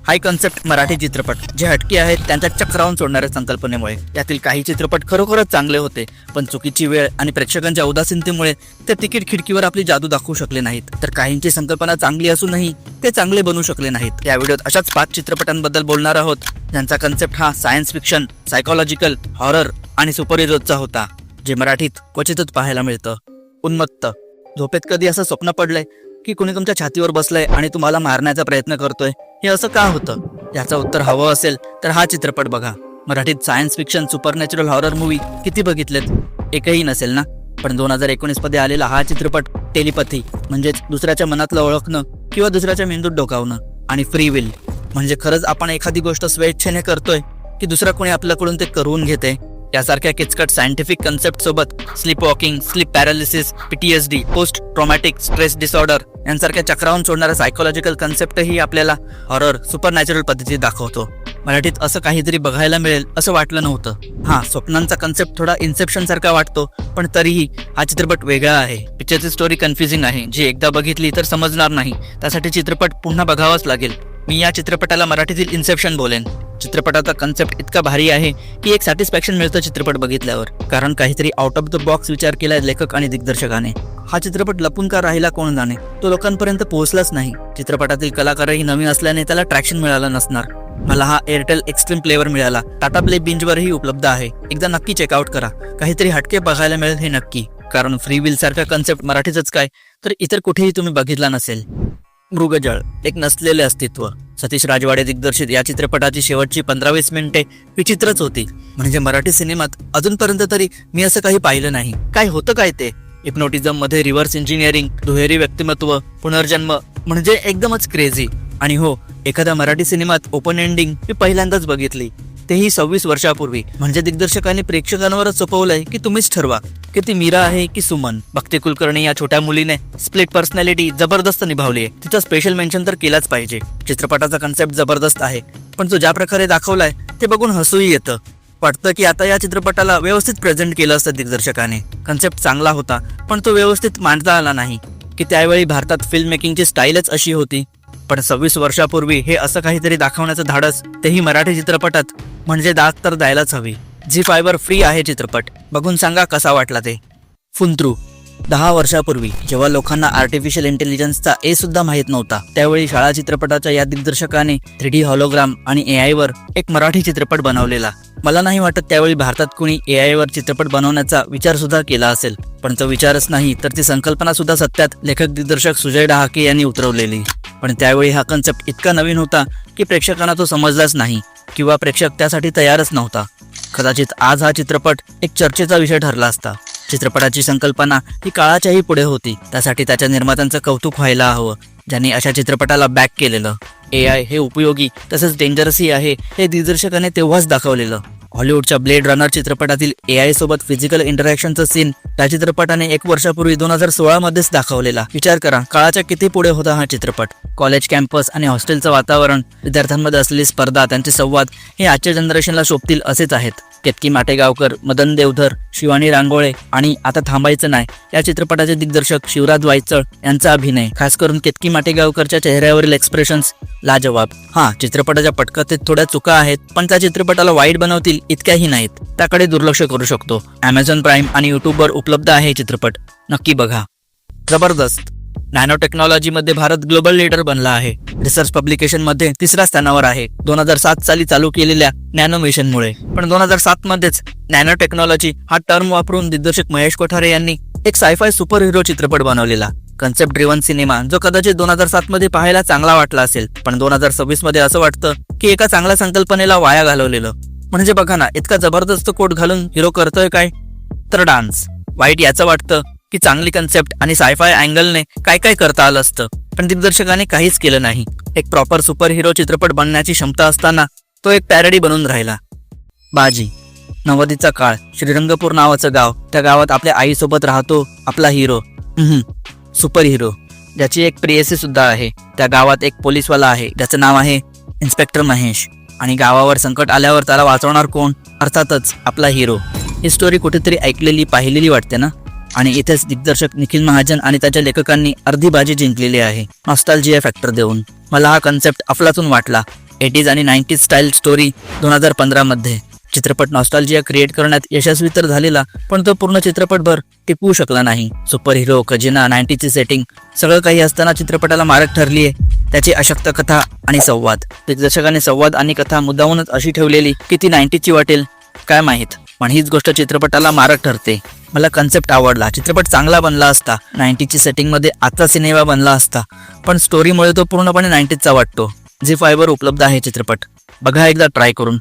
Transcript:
हाय concept Marathi चित्रपट जे हटके आहेत त्यांच्या चक्रावून सोडणाऱ्या संकल्पनेमुळे यातील काही चित्रपट खरोखरच चांगले होते, पण चुकीची वेळ आणि प्रेक्षकांच्या उदासीनतेमुळे ते तिकीट खिडकीवर आपली जादू दाखवू शकले नाहीत. तर काहींची संकल्पना चांगली असूनही ते चांगले बनू शकले नाहीत. या व्हिडिओत अशाच 5 चित्रपटांबद्दल बोलणार आहोत ज्यांचा कन्सेप्ट हा सायन्स फिक्शन, सायकोलॉजिकल, हॉरर आणि सुपर हिरोजचा होता, जे मराठीत क्वचितच पाहायला मिळतं. उन्मत्त. झोपेत कधी असं स्वप्न पडलंय की कोणी तुमच्या छातीवर बसलंय आणि तुम्हाला मारण्याचा प्रयत्न करतोय? हे असं का होतं? याचं उत्तर हवं असेल तर हा चित्रपट बघा. मराठीत science fiction, supernatural, horror movie किती बघितलेत? एकही नसेल ना? पण 2019 मध्ये आलेला हा चित्रपट टेलिपॅथी म्हणजेच दुसऱ्याच्या मनातलं ओळखणं किंवा दुसऱ्याच्या मेंदूत डोकावणं, आणि फ्री विल म्हणजे खरंच आपण एखादी गोष्ट स्वेच्छेने करतोय की दुसरा कोणी आपल्याकडून ते करवून घेते, यासारख्या किचकट सायंटिफिक कन्सेप्ट सोबत sleep walking, sleep paralysis, PTSD, post traumatic stress disorder यांसारख्या चक्रावून सोडणारा सायकोलॉजिकल कन्सेप्टही आपल्याला हॉरर, सुपरनॅचरल पद्धतीत दाखवतो. मराठीत असं काहीतरी बघायला मिळेल असं वाटलं नव्हतं. हा, स्वप्नांचा कन्सेप्ट थोडा इन्सेप्शन सारखा वाटतो, पण तरीही हा चित्रपट वेगळा आहे. पिक्चरची स्टोरी कन्फ्युजिंग आहे, जी एकदा बघितली तर समजणार नाही. त्यासाठी चित्रपट पुन्हा बघावाच लागेल. मी या चित्रपटाला मराठीतील इन्सेप्शन बोलेन. चित्रपटाचा कन्सेप्ट इतका भारी आहे की एक सॅटिस्फॅक्शन मिळतं चित्रपट बघितल्यावर, कारण काहीतरी आउट ऑफ द बॉक्स विचार केलाय लेखक आणि दिग्दर्शकाने. हा चित्रपट लपून का राहिला कोण जाणे, तो लोकांपर्यंत पोहोचलाच नाही. चित्रपटातील कलाकारही नवीन असल्याने त्याला ट्रॅक्शन मिळालं नसणार. मला हा एअरटेल एक्स्ट्रीम प्लेवर मिळाला. टाटा प्ले बिंजवरही उपलब्ध आहे. एकदा नक्की चेकआउट करा. काहीतरी हटके बघायला मिळेल हे नक्की, कारण फ्री विल सारखा कन्सेप्ट मराठीतच काय तर इतर कुठेही तुम्ही बघितला नसेल. मृगजळ, एक नसलेले अस्तित्व. सतीश राजवाडे दिग्दर्शित या चित्रपटाची शेवटची 15-20 मिनिटे विचित्रच होती. म्हणजे मराठी सिनेमात अजूनपर्यंत तरी मी असं काही पाहिलं नाही. काय होतं काय ते? हिप्नोटिझम मध्ये रिव्हर्स इंजिनिअरिंग, दुहेरी व्यक्तिमत्व, पुनर्जन्म, म्हणजे एकदमच क्रेझी. आणि हो, एखाद्या मराठी सिनेमात ओपन एंडिंग मी पहिल्यांदाच बघितली, तेही 26 वर्षापूर्वी. म्हणजे दिग्दर्शकाने प्रेक्षकांवरच सोपवलंय की तुम्हीच ठरवा की ती मीरा आहे की सुमन. भक्ती कुलकर्णी या छोट्या मुलीने स्प्लिट पर्सनॅलिटी जबरदस्त निभावली आहे. तिचं स्पेशल मेन्शन तर केलाच पाहिजे. चित्रपटाचा कन्सेप्ट जबरदस्त आहे, पण तो ज्या प्रकारे दाखवलाय ते बघून हसूही येतं. वाटतं की आता या चित्रपटाला व्यवस्थित प्रेझेंट केलं असतं दिग्दर्शकाने. कन्सेप्ट चांगला होता, पण तो व्यवस्थित मांडता आला नाही. की त्यावेळी भारतात फिल्म मेकिंगची स्टाईलच अशी होती. पण 26 वर्षापूर्वी हे असं काहीतरी दाखवण्याचं धाडस, तेही मराठी चित्रपटात, म्हणजे दाद तर द्यायलाच हवी. ZEE5 वर फ्री आहे चित्रपट. बघून सांगा कसा वाटला ते. फुंत्रू. 10 वर्षापूर्वी जेव्हा लोकांना आर्टिफिशियल इंटेलिजन्सचा ए सुद्धा माहीत नव्हता, त्यावेळी शाळा चित्रपटाच्या या दिग्दर्शकाने 3D हॉलोग्राम आणि AI वर एक मराठी चित्रपट बनवलेला. मला नाही वाटत त्यावेळी भारतात कुणी AI वर चित्रपट बनवण्याचा विचार सुद्धा केला असेल. पण तो विचारच नाही तर ती संकल्पना सुद्धा सत्यात लेखक दिग्दर्शक सुजय डहाके यांनी उतरवलेली. पण त्यावेळी हा कन्सेप्ट इतका नवीन होता की प्रेक्षकांना तो समजलाच नाही, किंवा प्रेक्षक त्यासाठी तयारच नव्हता. कदाचित आज हा चित्रपट एक चर्चेचा विषय ठरला असता. चित्रपटाची संकल्पना ही काळाच्याही पुढे होती. त्यासाठी त्याच्या निर्मात्यांचं कौतुक व्हायला हवं, ज्यांनी अशा चित्रपटाला बॅक केलेलं. AI हे उपयोगी तसंच डेंजरसही आहे हे दिग्दर्शकाने तेव्हाच दाखवलेलं. हॉलिवूडच्या ब्लेड रनर चित्रपटातील AI सोबत फिजिकल इंटरॅक्शनचं सीन त्या चित्रपटाने 1 वर्षापूर्वी 2016 मध्येच दाखवलेला. विचार करा, काळाच्या किती पुढे होता हा चित्रपट. कॉलेज कॅम्पस आणि हॉस्टेलचं वातावरण, विद्यार्थ्यांमध्ये असलेली स्पर्धा, त्यांचे संवाद हे आजच्या जनरेशनला शोभतील असेच आहेत. केतकी माटेगावकर, मदन देवधर, शिवानी रांगोळे आणि आता थांबायचं नाही या चित्रपटाचे दिग्दर्शक शिवराज वायचळ यांचा अभिनय, खास करून केतकी माटेगावकरच्या चेहऱ्यावरील एक्सप्रेशन्स लाजवाब. हा, चित्रपटाच्या पटकथेत थोड्या चुका आहेत, पण त्या चित्रपटाला वाईट बनवतील इतक्याही नाहीत. त्याकडे दुर्लक्ष करू शकतो. Amazon प्राईम आणि YouTubeवर उपलब्ध आहे चित्रपट. नक्की बघा. जबरदस्त. नॅनो टेक्नॉलॉजीमध्ये भारत ग्लोबल लीडर बनला आहे. रिसर्च पब्लिकेशन मध्ये 3ऱ्या स्थानावर आहे 2007 साली चालू केलेल्या नॅनो मिशनमुळे. पण 2007 मध्येच नॅनो टेक्नॉलॉजी हा टर्म वापरून दिग्दर्शक महेश कोठारे यांनी एक सायफाय सुपर हिरो चित्रपट बनवलेला. कन्सेप्ट ड्रिव्हन सिनेमा, जो कदाचित 2007 मध्ये पाहायला चांगला वाटला असेल, पण 2026 मध्ये असं वाटतं की एका चांगल्या संकल्पनेला वाया घालवलेलं. म्हणजे बघा ना, इतका जबरदस्त कोट घालून हिरो करतोय काय तर डान्स. वाईट याचं वाटतं की चांगली कन्सेप्ट आणि सायफाय अँगलने काय काय करता आलं असतं, पण दिग्दर्शकाने काहीच केलं नाही. एक प्रॉपर सुपर हिरो चित्रपट बनण्याची क्षमता असताना तो एक पॅरडी बनून राहिला. बाजी. नव्वदीचा काळ, श्रीरंगपूर नावाचं गाव. त्या गावात आपल्या आईसोबत राहतो आपला हिरो, सुपर हिरो, ज्याची एक प्रेयसी सुद्धा आहे. त्या गावात एक पोलीसवाला आहे ज्याचं नाव आहे इन्स्पेक्टर महेश. आणि गावावर संकट आल्यावर त्याला वाचवणार कोण? अर्थातच आपला हिरो. ही स्टोरी कुठेतरी ऐकलेली पाहिलेली वाटते ना. आणि इथेच दिग्दर्शक निखिल महाजन आणि त्याच्या लेखकांनी अर्धी बाजी जिंकलेली आहे, नॉस्टॅल्जिया फॅक्टर देऊन. मला हा कन्सेप्ट अफलातून वाटला. 80s आणि 90s स्टाईल स्टोरी 2015 मध्ये. चित्रपट नॉस्टॅल्जिया क्रिएट करण्यात यशस्वी तर झालेला, पण तो पूर्ण चित्रपटभर टिकवू शकला नाही. सुपर हिरो, खजिना, 90ची सेटिंग सगळं काही असताना चित्रपटाला मारक ठरलीये त्याची अशक्त कथा आणि संवाद. दिग्दर्शकाने संवाद आणि कथा मुद्दामूनच अशी ठेवलेली की ती 90ची वाटेल काय माहीत, पण हीच गोष्ट चित्रपटाला मारक ठरते. मला कन्सेप्ट आवडला, चित्रपट चांगला बनला असता, 90ची सेटिंगमध्ये आजचा सिनेमा बनला असता, पण स्टोरीमुळे तो पूर्णपणे 90चा वाटतो. झी5 वर उपलब्ध आहे चित्रपट, बघा एकदा ट्राय करून.